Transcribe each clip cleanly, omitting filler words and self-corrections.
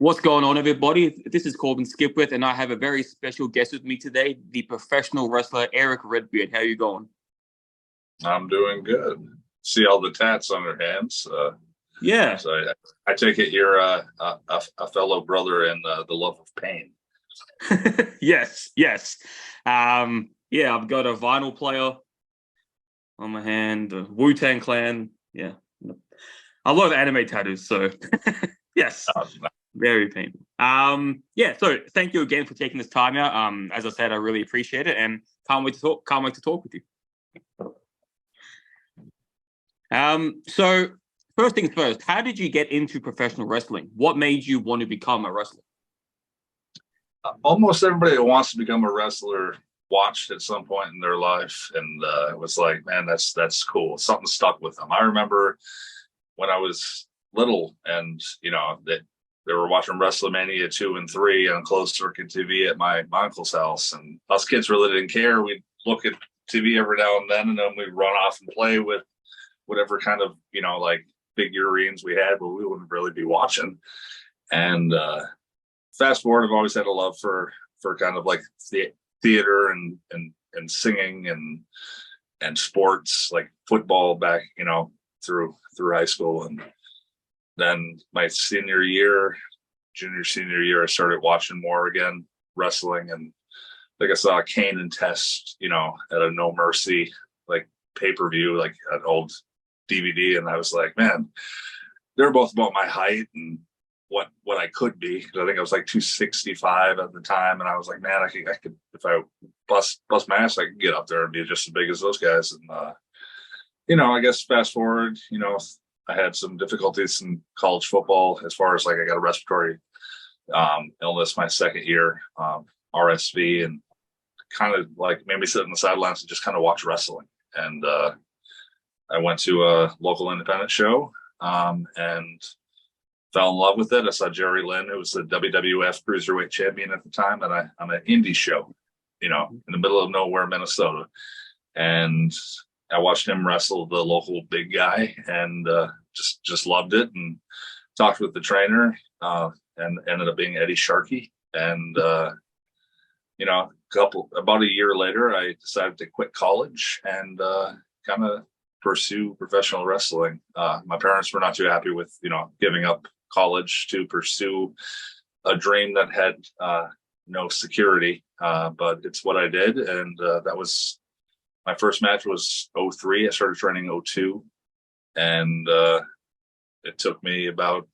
What's going on, everybody? This is Corbin Skipwith, and I have a very special guest with me today, the professional wrestler Erik Redbeard. How are you going? I'm doing good. See all the tats on your hands. Yeah. So I take it you're a fellow brother in the love of pain. Yes. Yeah, I've got a vinyl player on my hand, the Wu-Tang Clan. Yeah. A lot of anime tattoos, so yes. Very painful. Yeah, so thank you again for taking this time out. As I said, I really appreciate it and can't wait to talk with you. So first things first, how did you get into professional wrestling? What made you want to become a wrestler? Almost everybody that wants to become a wrestler watched at some point in their life, and it was like, man, that's cool. Something stuck with them. I remember when I was little, and that they were watching WrestleMania 2 and 3 on closed circuit TV at my uncle's house, and us kids really didn't care. We'd look at TV every now and then we'd run off and play with whatever kind of like figurines we had, but we wouldn't really be watching. And fast forward, I've always had a love for kind of like theater and singing and sports, like football back through high school. And then my junior senior year, I started watching more again wrestling, and like I saw Kane and Test at a No Mercy like pay-per-view, like an old DVD, and I was like, man, they're both about my height and what I could be. I think I was like 265 at the time, and I was like, man, I could if I bust my ass, I could get up there and be just as big as those guys. And I guess fast forward, I had some difficulties in college football as far as like I got a respiratory illness my second year, RSV, and kind of like made me sit on the sidelines and just kind of watch wrestling. And I went to a local independent show and fell in love with it. I saw Jerry Lynn, who was the WWF Cruiserweight champion at the time, and on an indie show, in the middle of nowhere, Minnesota. And I watched him wrestle the local big guy, and just loved it, and talked with the trainer, and ended up being Eddie Sharkey. And about a year later, I decided to quit college and kind of pursue professional wrestling. My parents were not too happy with giving up college to pursue a dream that had no security, but it's what I did. And that was my first match was 03. I started training 02, and it took me about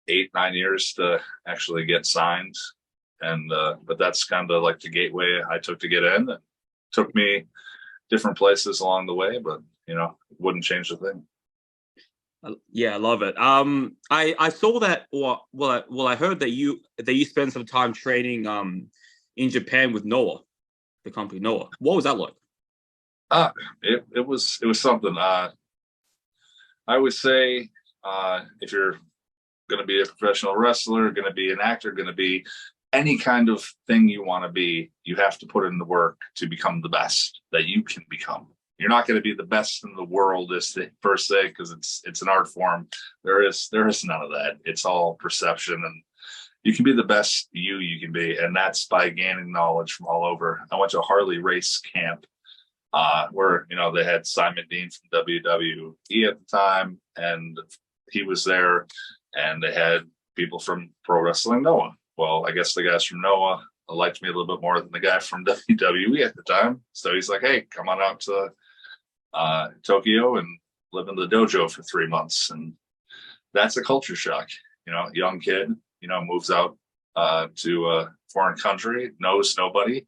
8-9 years to actually get signed. And but that's kind of like the gateway I took to get in. It took me different places along the way, but it wouldn't change a thing. Yeah, I love it. I saw that, I heard that you spent some time training in Japan with Noah, the company Noah. What was that like? It was something. I would say if you're going to be a professional wrestler, going to be an actor, going to be any kind of thing you want to be, you have to put in the work to become the best that you can become. You're not going to be the best in the world per se, because it's an art form. There is none of that. It's all perception, and you can be the best you can be, and that's by gaining knowledge from all over. I went to a Harley race camp where they had Simon Dean from WWE at the time, and he was there, and they had people from Pro Wrestling Noah. Well, I guess the guys from Noah liked me a little bit more than the guy from WWE at the time. So he's like, hey, come on out to Tokyo and live in the dojo for 3 months. And that's a culture shock. Young kid, moves out to a foreign country, knows nobody.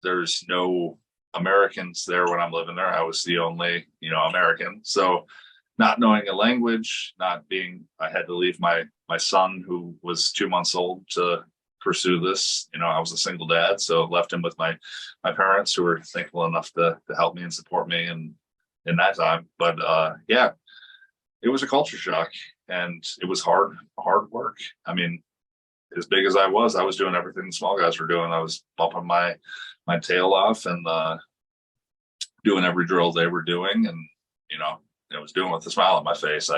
There's no Americans there when I'm living there. I was the only, American. So not knowing a language, I had to leave my son, who was 2 months old, to pursue this. I was a single dad, so left him with my parents, who were thankful enough to help me and support me in that time. But yeah, it was a culture shock, and it was hard work. I mean, as big as I was doing everything the small guys were doing. I was bumping my tail off and doing every drill they were doing, and I was doing it with a smile on my face.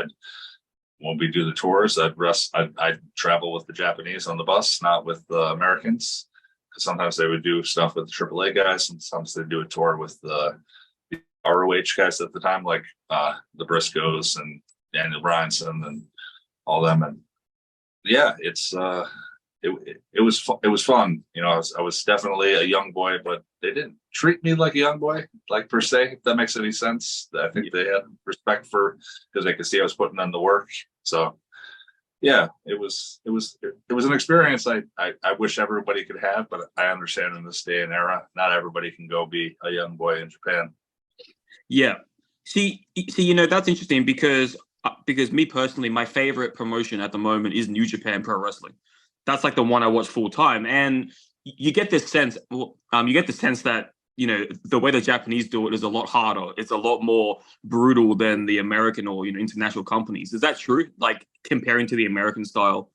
when we do the tours, I'd travel with the Japanese on the bus, not with the Americans. Because sometimes they would do stuff with the AAA guys, and sometimes they'd do a tour with the ROH guys at the time, like the Briscoes and Daniel Bryanson and all them. And yeah, it was fun. You know, I was definitely a young boy, but they didn't treat me like a young boy, like per se, if that makes any sense. I think they had respect for, because they could see I was putting in the work. So yeah, it was an experience I wish everybody could have, but I understand in this day and era, not everybody can go be a young boy in Japan. Yeah. See, you know, that's interesting because me personally, my favorite promotion at the moment is New Japan Pro Wrestling. That's like the one I watch full time, and you get this sense. You get the sense that, you know, the way the Japanese do it is a lot harder. It's a lot more brutal than the American or, you know, international companies. Is that true? Like comparing to the American style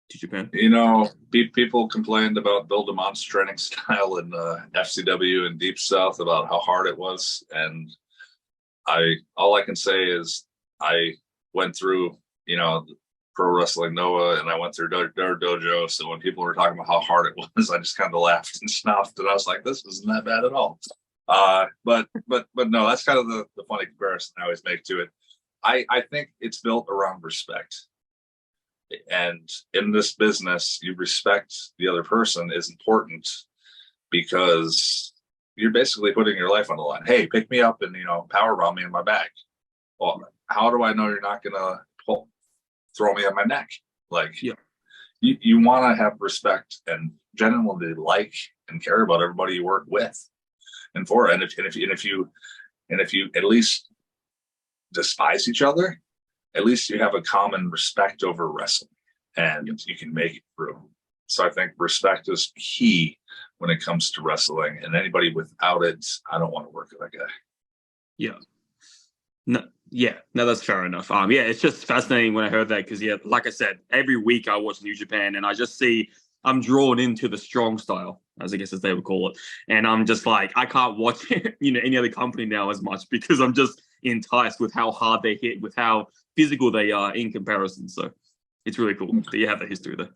to Japan? You know, people complained about Bill DeMont's training style in FCW and Deep South, about how hard it was, and all I can say is I went through, you know, Pro Wrestling Noah, and I went through their dojo. So when people were talking about how hard it was, I just kind of laughed and snuffed, and I was like, "This isn't that bad at all." But no, that's kind of the funny comparison I always make to it. I think it's built around respect, and in this business, you respect the other person is important, because you're basically putting your life on the line. Hey, pick me up and, you know, powerbomb me in my back. Well, how do I know you're not gonna throw me on my neck? Like, Yeah. you want to have respect and genuinely like and care about everybody you work with and for. And if you at least despise each other, at least you have a common respect over wrestling, and you can make it through. So I think respect is key when it comes to wrestling, and anybody without it, I don't want to work with that guy. Yeah. No, that's fair enough. Yeah, it's just fascinating when I heard that, because, yeah, like I said, every week I watch New Japan and I just see I'm drawn into the strong style, as I guess as they would call it, and I'm just like, I can't watch you know, any other company now as much, because I'm just enticed with how hard they hit, with how physical they are in comparison. So it's really cool that you have the history there.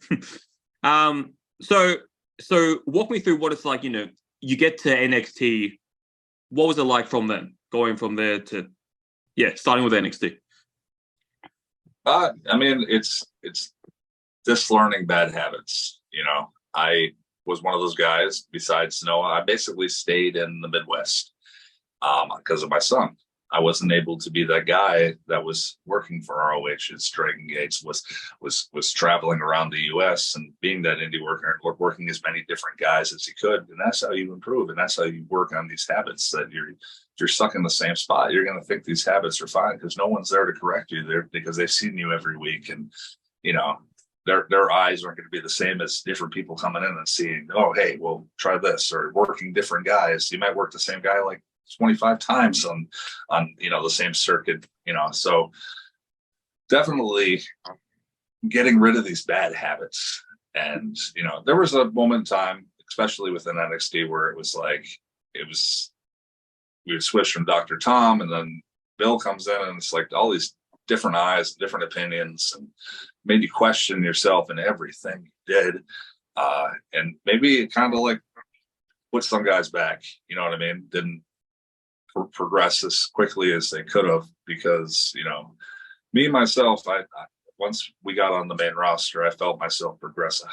So walk me through what it's like. You know, you get to NXT. What was it like from then, going from there to, yeah, starting with NXT? I mean, it's just learning bad habits. You know, I was one of those guys. Besides Noah, I basically stayed in the Midwest because of my son. I wasn't able to be that guy that was working for ROH's Dragon Gates, was traveling around the U.S. and being that indie worker, working as many different guys as he could. And that's how you improve, and that's how you work on these habits. That you're stuck in the same spot. You're going to think these habits are fine because no one's there to correct you. There because they've seen you every week, and you know their eyes aren't going to be the same as different people coming in and seeing, oh, hey, well, try this, or working different guys. You might work the same guy like 25 times on you know, the same circuit, you know. So definitely getting rid of these bad habits. And you know, there was a moment in time, especially within NXT, where it was like, we would switch from Dr. Tom, and then Bill comes in, and it's like all these different eyes, different opinions, and made you question yourself in everything you did. And maybe it kind of like put some guys back, you know what I mean? Didn't progress as quickly as they could have, because, you know, me myself, I once we got on the main roster, I felt myself progress a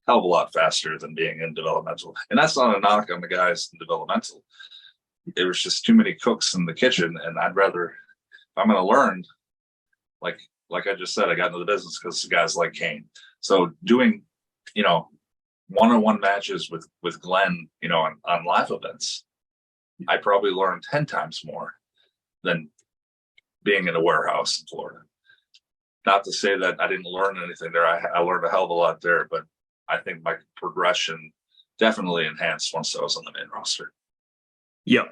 hell of a lot faster than being in developmental. And that's not a knock on the guys in developmental. There was just too many cooks in the kitchen, and I'd rather, if I'm going to learn, like I just said, I got into the business because of guys like Kane. So doing, you know, one-on-one matches with Glenn, you know, on live events, I probably learned 10 times more than being in a warehouse in Florida. Not to say that I didn't learn anything there. I learned a hell of a lot there, but I think my progression definitely enhanced once I was on the main roster. Yeah.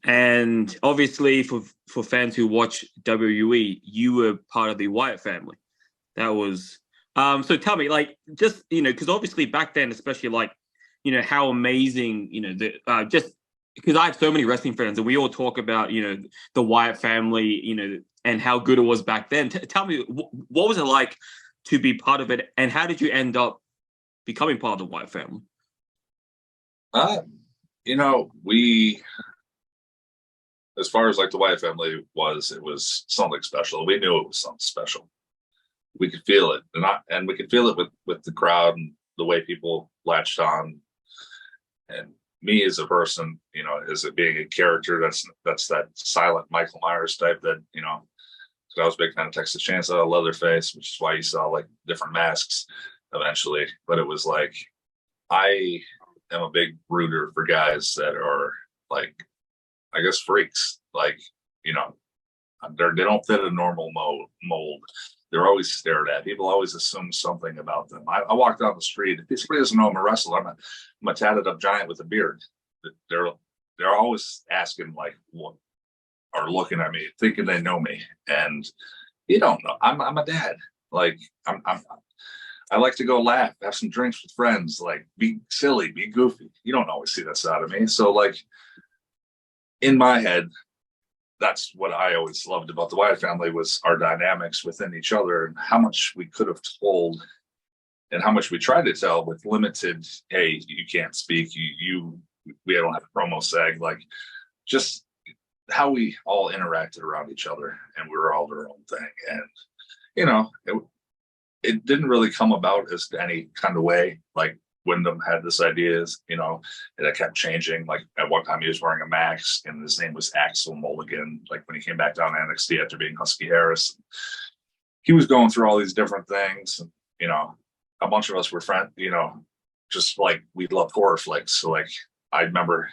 And obviously for fans who watch WWE, you were part of the Wyatt family. That was, so tell me, like, just, you know, because obviously back then, especially, like, you know, how amazing, you know, just because I have so many wrestling fans, and we all talk about, you know, the Wyatt family, you know, and how good it was back then. Tell me, what was it like to be part of it, and how did you end up becoming part of the Wyatt family? You know, we, as far as like the Wyatt family was, it was something special. We knew it was something special. We could feel it, and we could feel it with the crowd and the way people latched on. And me as a person, you know, as it being a character, that's that silent Michael Myers type that, you know, because I was a big fan of Texas Chainsaw, Leatherface, which is why you saw like different masks eventually. But it was like, I am a big rooter for guys that are like, I guess, freaks. Like, you know, they don't fit a normal mold. They're always stared at. People always assume something about them. I walk down the street. If somebody doesn't know I'm a wrestler, I'm a tatted up giant with a beard. They're always asking like what, or looking at me, thinking they know me, and you don't know. I'm a dad. Like I like to go laugh, have some drinks with friends, like be silly, be goofy. You don't always see that side of me. So like in my head, that's what I always loved about the Wyatt family was our dynamics within each other and how much we could have told and how much we tried to tell with limited, hey, you can't speak, we don't have a promo sag, like just how we all interacted around each other, and we were all their own thing. And you know, it didn't really come about as any kind of way. Like Wyndham had this idea, you know, and it kept changing. Like at one time he was wearing a mask and his name was Axel Mulligan. Like when he came back down to NXT after being Husky Harris, he was going through all these different things. And, you know, a bunch of us were friends, you know, just like we loved horror flicks. So like I remember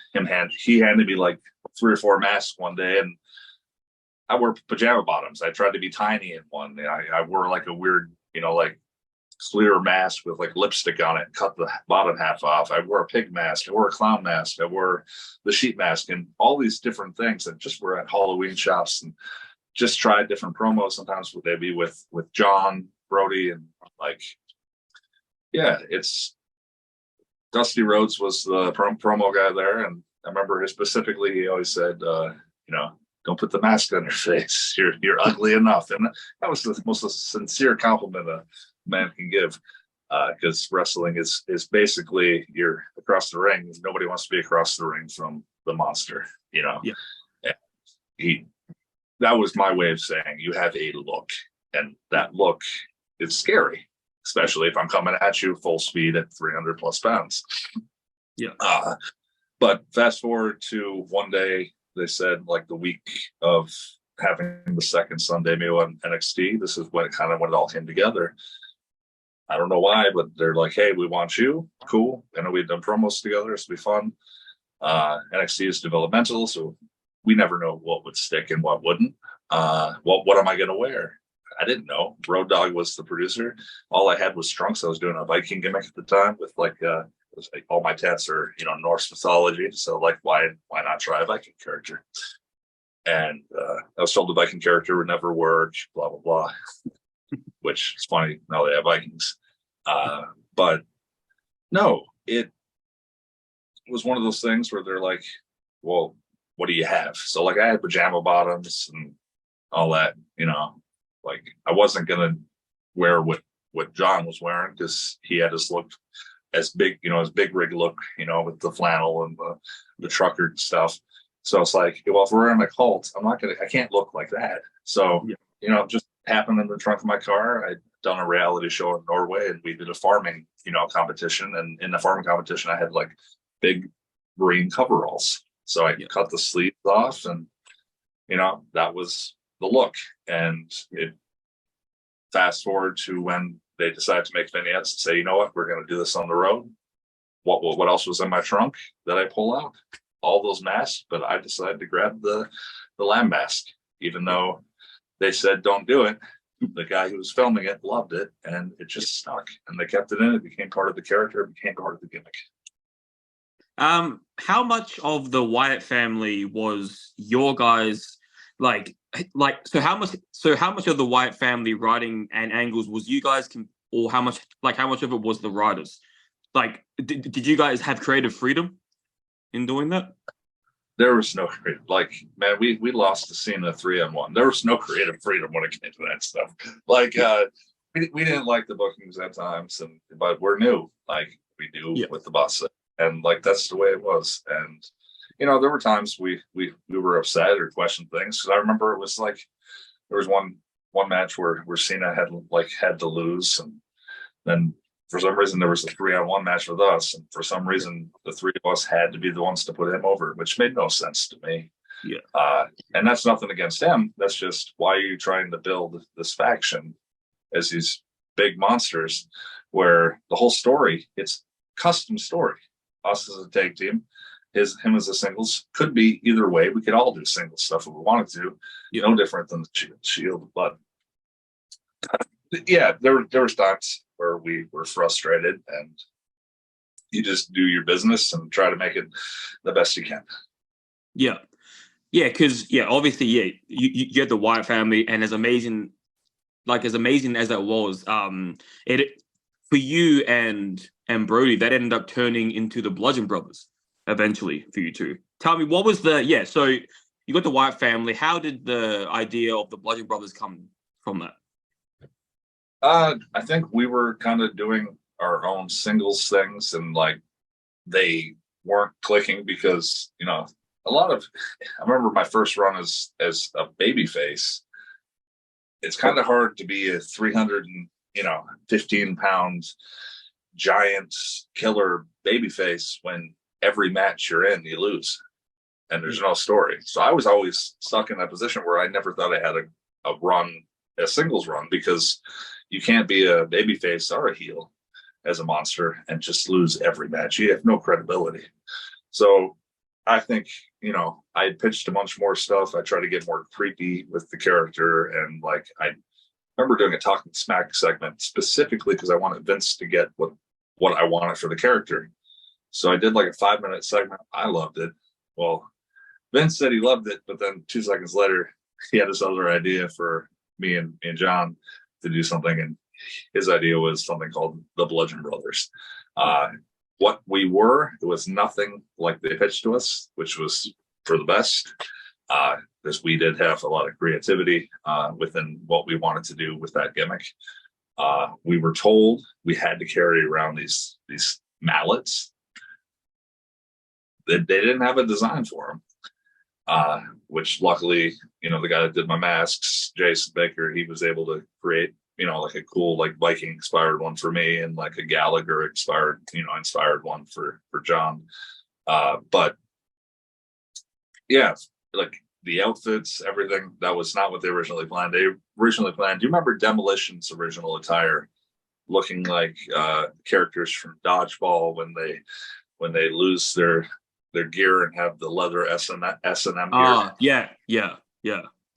he handed me like 3 or 4 masks one day, and I wore pajama bottoms. I tried to be tiny in one. I wore like a weird, you know, like clear mask with like lipstick on it, cut the bottom half off. I wore a pig mask. I wore a clown mask. I wore the sheep mask, and all these different things that just were at Halloween shops, and just tried different promos. Sometimes they'd be with John Brody, and like, yeah, it's Dusty Rhodes was the promo guy there. And I remember specifically, he always said, you know, don't put the mask on your face. You're ugly enough. And that was the most sincere compliment a man can give, because wrestling is basically you're across the ring. Nobody wants to be across the ring from the monster, you know. Yeah. That was my way of saying you have a look, and that look is scary, especially if I'm coming at you full speed at 300 plus pounds. Yeah. But fast forward to one day, they said like the week of having the second Sunday meal on NXT, this is when it all came together. I don't know why, but they're like, hey, we want you. Cool. I know we've done promos together. This will be fun. NXT is developmental, so we never know what would stick and what wouldn't. What am I going to wear? I didn't know. Road Dogg was the producer. All I had was trunks. I was doing a Viking gimmick at the time with like all my tats are, you know, Norse mythology. So like, why not try a Viking character? And I was told the Viking character would never work, blah, blah, blah, which is funny. Now they have Vikings. But no, it was one of those things where they're like, well, what do you have? So like I had pajama bottoms and all that, you know, like I wasn't going to wear what John was wearing because he had his look as big, you know, his big rig look, you know, with the flannel and the trucker stuff. So it's like, well, if we're in a cult, I can't look like that. So, yeah. You know, it just happened in the trunk of my car. I'd done a reality show in Norway, and we did a farming, you know, competition. And in the farming competition, I had like big green coveralls. So I cut the sleeves off, and, you know, that was the look. And it fast forward to when they decided to make vignettes and say, you know what, we're going to do this on the road. What else was in my trunk that I pull out? All those masks, but I decided to grab the lamb mask, even though they said don't do it. The guy who was filming it loved it, and it just stuck. And they kept it in. It became part of the character. It became part of the gimmick. How much of the Wyatt family was your guys? So how much of the Wyatt family writing and angles was you guys, or how much of it was the writers? Like, did you guys have creative freedom in doing that? there was no creative, like, man, we lost the scene of 3-on-1. There was no creative freedom when it came to that stuff. Like, we didn't like the bookings at times, but we're new, like we do with the boss, and like that's the way it was. And there were times we were upset or questioned things. Because I remember it was like there was one match where Cena had to lose, and then for some reason there was a 3-on-1 match with us, and for some reason the three of us had to be the ones to put him over, which made no sense to me. And that's nothing against him. That's just, why are you trying to build this faction as these big monsters where the whole story, it's custom story. Us as a tag team, him as a singles, could be either way. We could all do single stuff if we wanted to. No different than the Shield. But yeah, there was times where we were frustrated, and you just do your business and try to make it the best you can. Yeah, because obviously, you had the Wyatt family, and as amazing as that was, it for you and Brody, that ended up turning into the Bludgeon Brothers eventually for you two. Tell me, what was so you got the Wyatt family. How did the idea of the Bludgeon Brothers come from that? I think we were kind of doing our own singles things, and like they weren't clicking because I remember my first run as a babyface. It's kind of hard to be a 315-pound giant killer babyface when every match you're in you lose and there's no story. So I was always stuck in that position where I never thought I had a singles run, because you can't be a babyface or a heel as a monster and just lose every match. You have no credibility. So I think, I had pitched a bunch more stuff. I tried to get more creepy with the character. And like, I remember doing a Talking Smack segment specifically because I wanted Vince to get what I wanted for the character. So I did like a 5-minute segment. I loved it. Well, Vince said he loved it, but then 2 seconds later, he had this other idea for me and John to do something, and his idea was something called the Bludgeon Brothers. What we were, it was nothing like they pitched to us, which was for the best, because we did have a lot of creativity within what we wanted to do with that gimmick. We were told we had to carry around these mallets. They didn't have a design for them, which luckily, the guy that did my masks, Jason Baker, he was able to create, like a cool, like Viking inspired one for me, and like a Gallagher inspired one for John. But yeah, like the outfits, everything, that was not what they originally planned. Do you remember Demolition's original attire looking like characters from Dodgeball when they lose their gear and have the leather S&M gear? Yeah.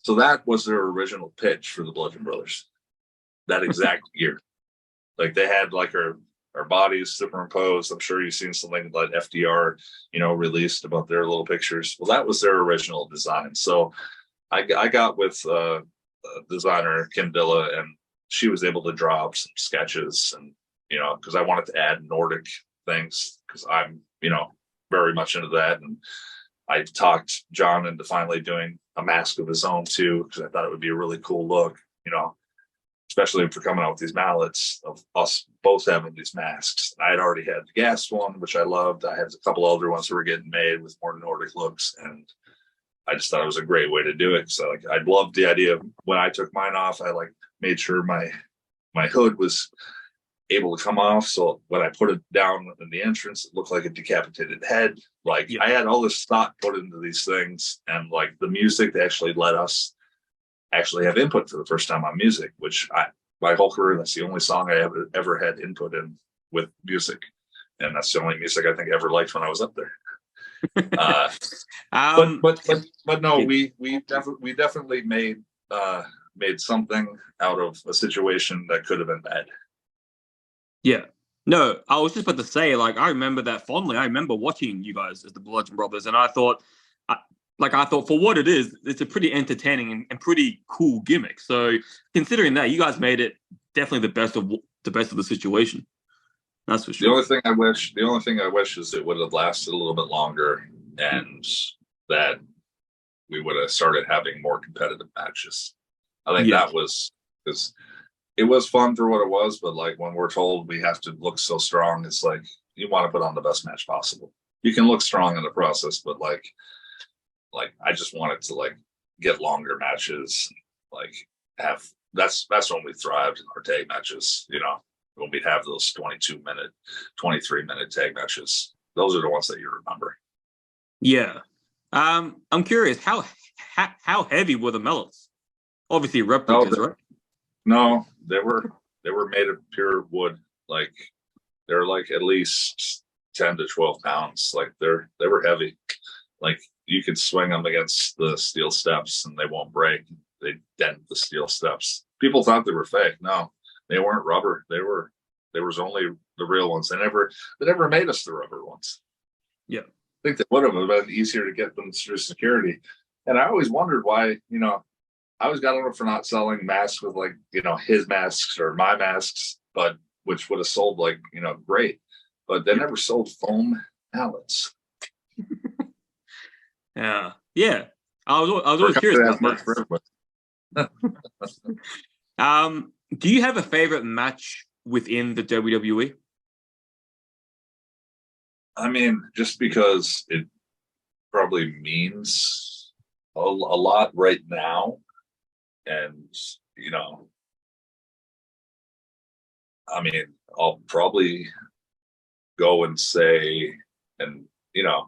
So that was their original pitch for the Bludgeon Brothers. That exact gear. Like they had like our bodies superimposed. I'm sure you've seen something like FDR, released about their little pictures. Well, that was their original design. So I got with designer Kim Dilla, and she was able to draw up some sketches, and because I wanted to add Nordic things, because I'm very much into that. And I talked John into finally doing a mask of his own too, because I thought it would be a really cool look, especially if we're coming out with these mallets of us both having these masks. I had already had the gas one, which I loved. I had a couple other ones that were getting made with more Nordic looks, and I just thought it was a great way to do it. So I loved the idea of when I took mine off, I made sure my hood was able to come off. So when I put it down in the entrance, it looked like a decapitated head. I had all this thought put into these things, and like the music, they actually let us actually have input for the first time on music, which my whole career, that's the only song I ever had input in with music. And that's the only music I think I ever liked when I was up there. But no, we definitely made something out of a situation that could have been bad. Yeah. No, I was just about to say, I remember that fondly. I remember watching you guys as the Bludgeon Brothers, and I thought for what it is, it's a pretty entertaining and pretty cool gimmick. So considering that, you guys made it definitely the best of the situation. That's for sure. The only thing I wish is it would have lasted a little bit longer, and that we would have started having more competitive matches. I think that was because it was fun for what it was, but like when we're told we have to look so strong, it's like you want to put on the best match possible. You can look strong in the process, but like I just wanted to like get longer matches, like have that's when we thrived in our tag matches, you know, when we'd have those 22-minute, 23-minute tag matches. Those are the ones that you remember. Yeah. I'm curious, how heavy were the mallets? Obviously replicas, right? No, they were made of pure wood. Like they're like at least 10 to 12 pounds. Like they were heavy. Like you could swing them against the steel steps and they won't break. They dent the steel steps. People thought they were fake. No, they weren't rubber. There was only the real ones. They never made us the rubber ones. Yeah. I think they would have been easier to get them through security. And I always wondered why, you know, I always got on it for not selling masks with like, you know, his masks or my masks, but which would have sold like, you know, great. But they never sold foam mallets. Yeah. Yeah. I was always curious about that. Do you have a favorite match within the WWE? I mean, just because it probably means a lot right now. And, you know, I mean, I'll probably go and say, and, you know,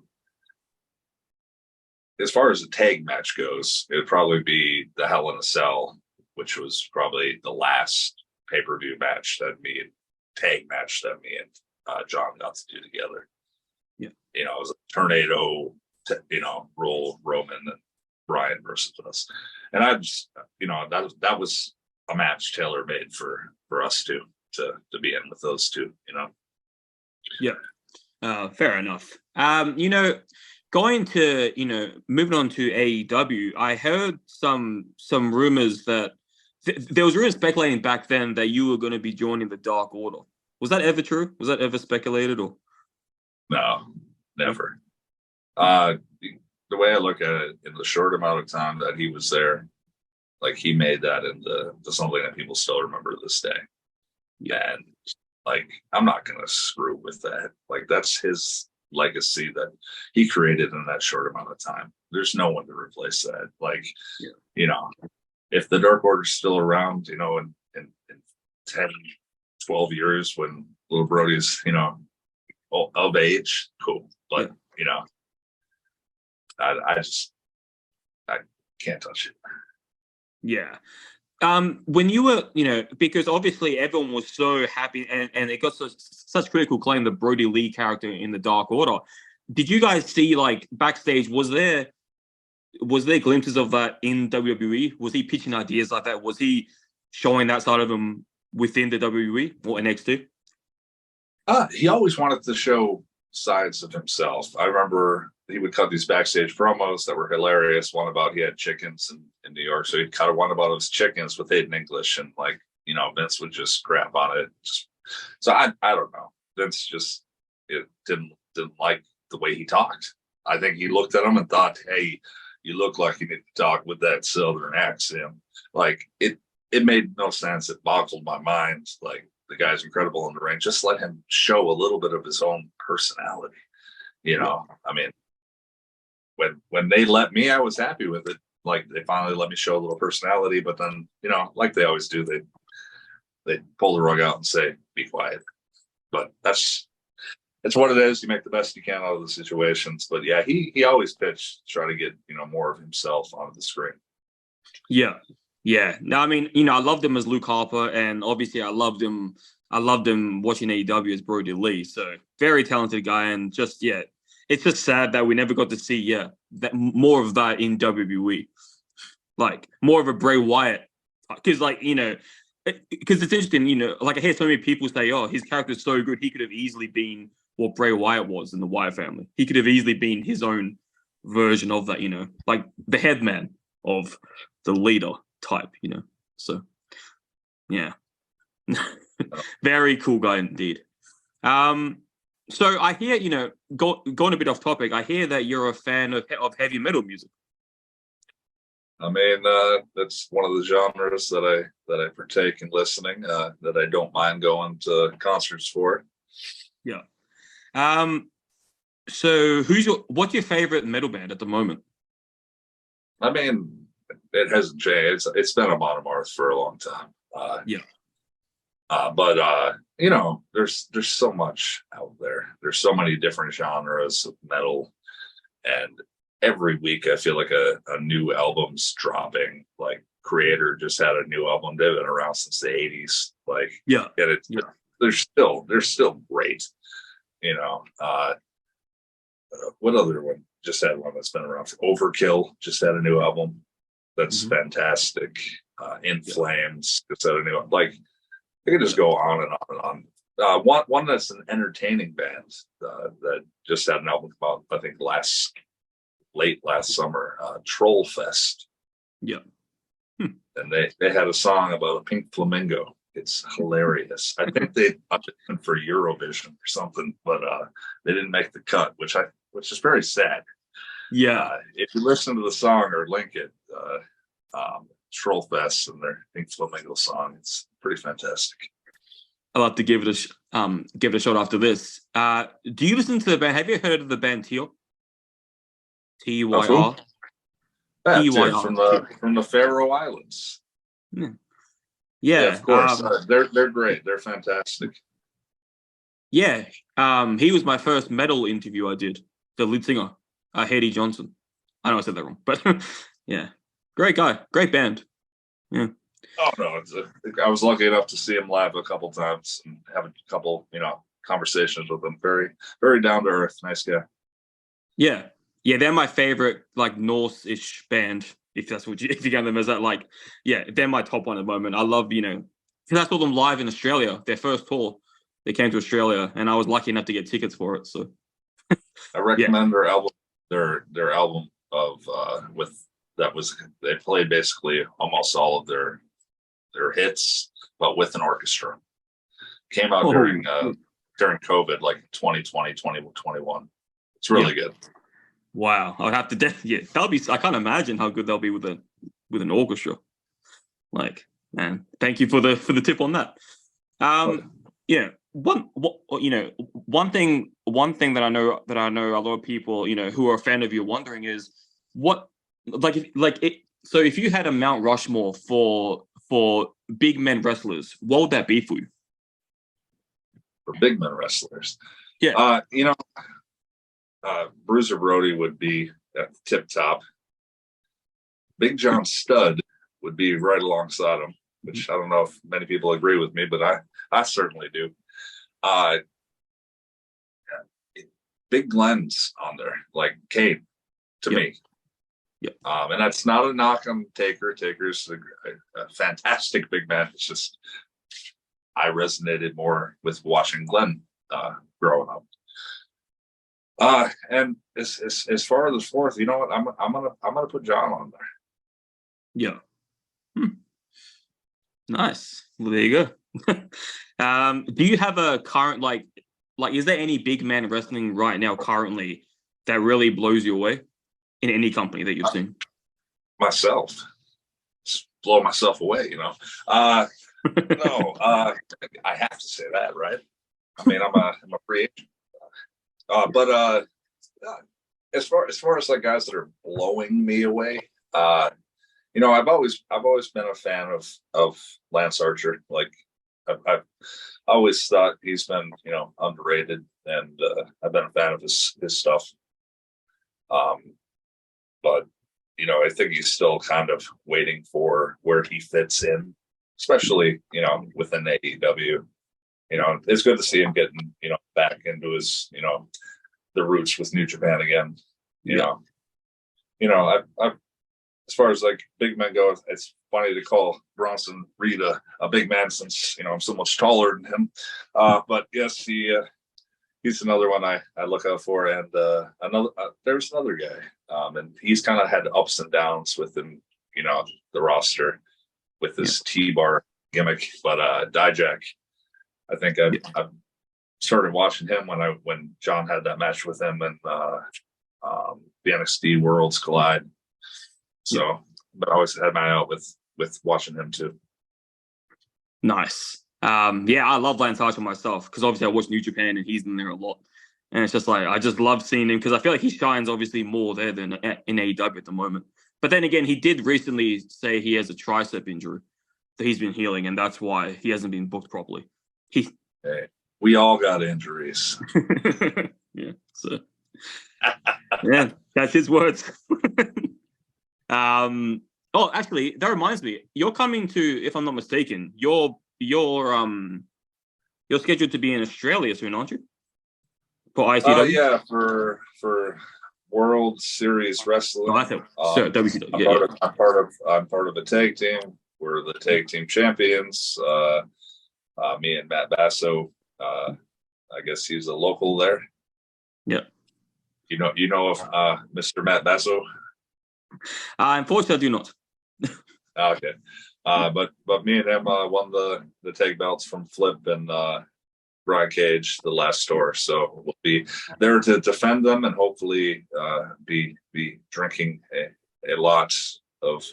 as far as the tag match goes, it would probably be the Hell in a Cell, which was probably the last pay-per-view match that tag match that me and John got to do together. Yeah. You know, it was a tornado, you know, roll Roman and Bryan versus us. And I just, you know, that was a match tailor made for us to be in with those two, you know. Yeah. Fair enough. You know, going to, you know, moving on to AEW, I heard some rumors that there was rumors speculating back then that you were going to be joining the Dark Order. Was that ever true? Was that ever speculated or? No, never. The way I look at it, in the short amount of time that he was there, like he made that into something that people still remember to this day. Yeah. And like, I'm not going to screw with that. Like, that's his legacy that he created in that short amount of time. There's no one to replace that. Like, you know, if the Dark Order's still around, you know, in 10, 12 years when little Brody's, you know, of age, cool. But, you know, I can't touch it. Yeah. When you were, you know, because obviously everyone was so happy and it got such critical acclaim, the Brody Lee character in the Dark Order. Did you guys see, like, backstage, was there glimpses of that in WWE? Was he pitching ideas like that? Was he showing that side of him within the WWE or NXT? He always wanted to show sides of himself. I remember he would cut these backstage promos that were hilarious. One about he had chickens in New York, so he'd cut one about his chickens with Hayden English, and like, you know, Vince would just crap on it. So I don't know. Vince just didn't like the way he talked. I think he looked at him and thought, "Hey, you look like you need to talk with that southern accent." Like it made no sense. It boggled my mind. Like, the guy's incredible in the ring. Just let him show a little bit of his own personality. You know, I mean, when they let me, I was happy with it. Like, they finally let me show a little personality, but then, you know, like they always do, they pull the rug out and say, "Be quiet." But it's what it is. You make the best you can out of the situations. But yeah, he always pitched to try to get, you know, more of himself onto the screen. Yeah. Yeah. No, I mean, you know, I loved him as Luke Harper, and obviously I loved him watching AEW as Brody Lee. So very talented guy, and just, yeah, it's just sad that we never got to see, that more of that in WWE. Like, more of a Bray Wyatt. Because, like, you know, because it's interesting, you know, like I hear so many people say, "Oh, his character's so good, he could have easily been what Bray Wyatt was in the Wyatt family. He could have easily been his own version of that, you know, like the head man of the leader type, you know." So, yeah. Very cool guy indeed. So I hear, going a bit off topic, I hear that you're a fan of heavy metal music. I mean, that's one of the genres that I partake in listening. That I don't mind going to concerts for. Yeah. Um. So what's your favorite metal band at the moment? I mean, it hasn't changed. It's been a Monomarth for a long time. Yeah. But there's so much out there. There's so many different genres of metal, and every week I feel like a new album's dropping. Like Creator just had a new album. They've been around since the '80s. Like, Yeah. and Yeah. they're still great. What other one just had one that's been around? Overkill just had a new album that's fantastic. In Flames just had a new, like, I could just go on and on and on. One that's an entertaining band that just had an album about, I think, late last summer, Troll Fest. Yeah. And they had a song about a pink flamingo. It's hilarious. I think they auditioned for Eurovision or something, but they didn't make the cut, which is very sad. Yeah. If you listen to the song or link it, Troll Fest and their Pink Flamingo song, it's pretty fantastic. I'll have to give it a shot after this. Do you listen to the band? Have you heard of the band Tyr? Tyr. Yeah, from the Faroe Islands. Yeah, of course. They're great. They're fantastic. Yeah. He was my first metal interview I did. The lead singer, Haiti Johnson. I know I said that wrong, but yeah, great guy, great band. Yeah. Oh no, I was lucky enough to see him live a couple times and have a couple, conversations with him. Very, very down to earth, nice guy. Yeah, yeah, they're my favorite, like, Norse-ish band. If you count them as that, like, yeah, they're my top one at the moment. I love, because I saw them live in Australia, their first tour. They came to Australia, and I was lucky enough to get tickets for it. So I recommend their album. Their album they played basically almost all of their hits, but with an orchestra. Came out during COVID, like 2020, 2021. It's really good. Wow, I would have to. That'll be. I can't imagine how good they'll be with an orchestra. Like, man, thank you for the tip on that. One thing that I know a lot of people, who are a fan of you, wondering is what, So if you had a Mount Rushmore for big men wrestlers, what would that be for you? For big men wrestlers, yeah, Bruiser Brody would be at the tip top. Big John Studd would be right alongside him, which I don't know if many people agree with me, but I certainly do. Big Glenn's on there, like Kane, to me. Yep. And that's not a knock on Taker. Taker's a fantastic big man. It's just I resonated more with watching Glenn growing up. And as far as the fourth, you know what? I'm gonna put John on there. Yeah. Nice. Well, there you go. Do you have a current, like, is there any big man wrestling right now currently that really blows you away in any company that you've seen? Myself. Just blow myself away, No, I have to say that, right? I mean, I'm a free agent. But as far as like guys that are blowing me away, I've always been a fan of Lance Archer. Like, I've always thought he's been, underrated, and I've been a fan of his stuff. But I think he's still kind of waiting for where he fits in, especially within AEW. It's good to see him getting back into his the roots with New Japan again. I've as far as like big men go, it's funny to call Bronson Reed a big man since I'm so much taller than him. But yes, he's another one I look out for, and there's another guy, and he's kind of had ups and downs within the roster with his T-bar gimmick, but Dijak, I think I've started watching him when John had that match with him and the NXT Worlds Collide. So, but I always had my eye out with watching him too. Nice. Yeah, I love Lance Archer myself because obviously I watch New Japan and he's in there a lot. And it's just like, I just love seeing him because I feel like he shines obviously more there than in AEW at the moment. But then again, he did recently say he has a tricep injury that he's been healing, and that's why he hasn't been booked properly. Hey, we all got injuries. Yeah, so yeah, that's his words. Oh, actually, that reminds me. You're coming to, if I'm not mistaken, you're scheduled to be in Australia soon, aren't you? For ICW? Yeah, for World Series Wrestling. Oh, I thought so. WCW. I'm part of a tag team. We're the tag team champions. Me and Matt Basso. I guess he's a local there. Yeah. You know of Mr. Matt Basso? Unfortunately, I do not. Okay. But me and him won the tag belts from Flip and Brian Cage, the last store. So we'll be there to defend them and hopefully be drinking a lot of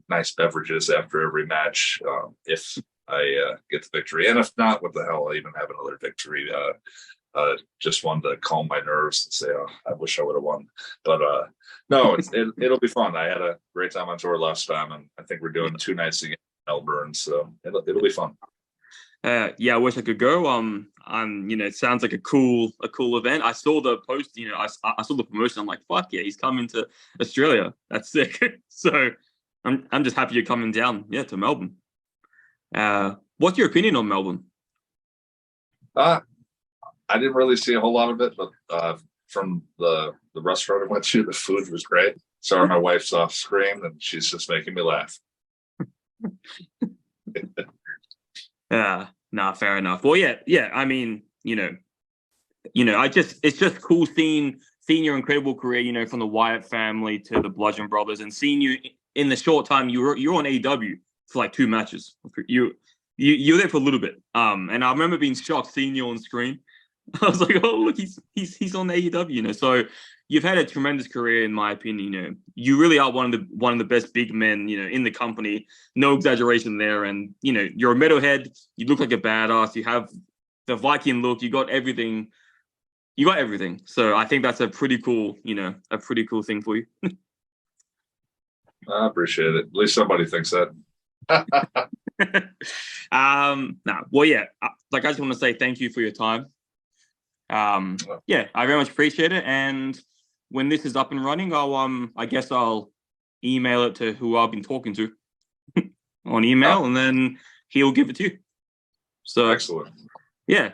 nice beverages after every match if I get the victory. And if not, what the hell, I'll even have another victory. Just one to calm my nerves and say, oh, I wish I would have won. But no, it'll be fun. I had a great time on tour last time, and I think we're doing 2 nights again in Melbourne, so it'll be fun. Yeah, I wish I could go. It sounds like a cool event. I saw the post. I saw the promotion. I'm like, fuck yeah, he's coming to Australia. That's sick. So I'm just happy you're coming down. Yeah, to Melbourne. What's your opinion on Melbourne? I didn't really see a whole lot of it, but from the restaurant I went to, the food was great. Sorry, my wife's off screen, and she's just making me laugh. Nah, fair enough. Well, yeah. I mean, it's just cool seeing your incredible career. From the Wyatt family to the Bludgeon Brothers, and seeing you in the short time you're on AEW for like 2 matches. You're there for a little bit. And I remember being shocked seeing you on screen. I was like, oh look, he's on AEW. So you've had a tremendous career, in my opinion. You really are one of the best big men, in the company. No exaggeration there. And you're a metalhead. You look like a badass. You have the Viking look. You got everything. So I think that's a pretty cool thing for you. I appreciate it. At least somebody thinks that. Well, yeah. I just want to say thank you for your time. Yeah, I very much appreciate it. And when this is up and running, I guess I'll email it to who I've been talking to on email, and then he'll give it to you. So excellent. Yeah. Great.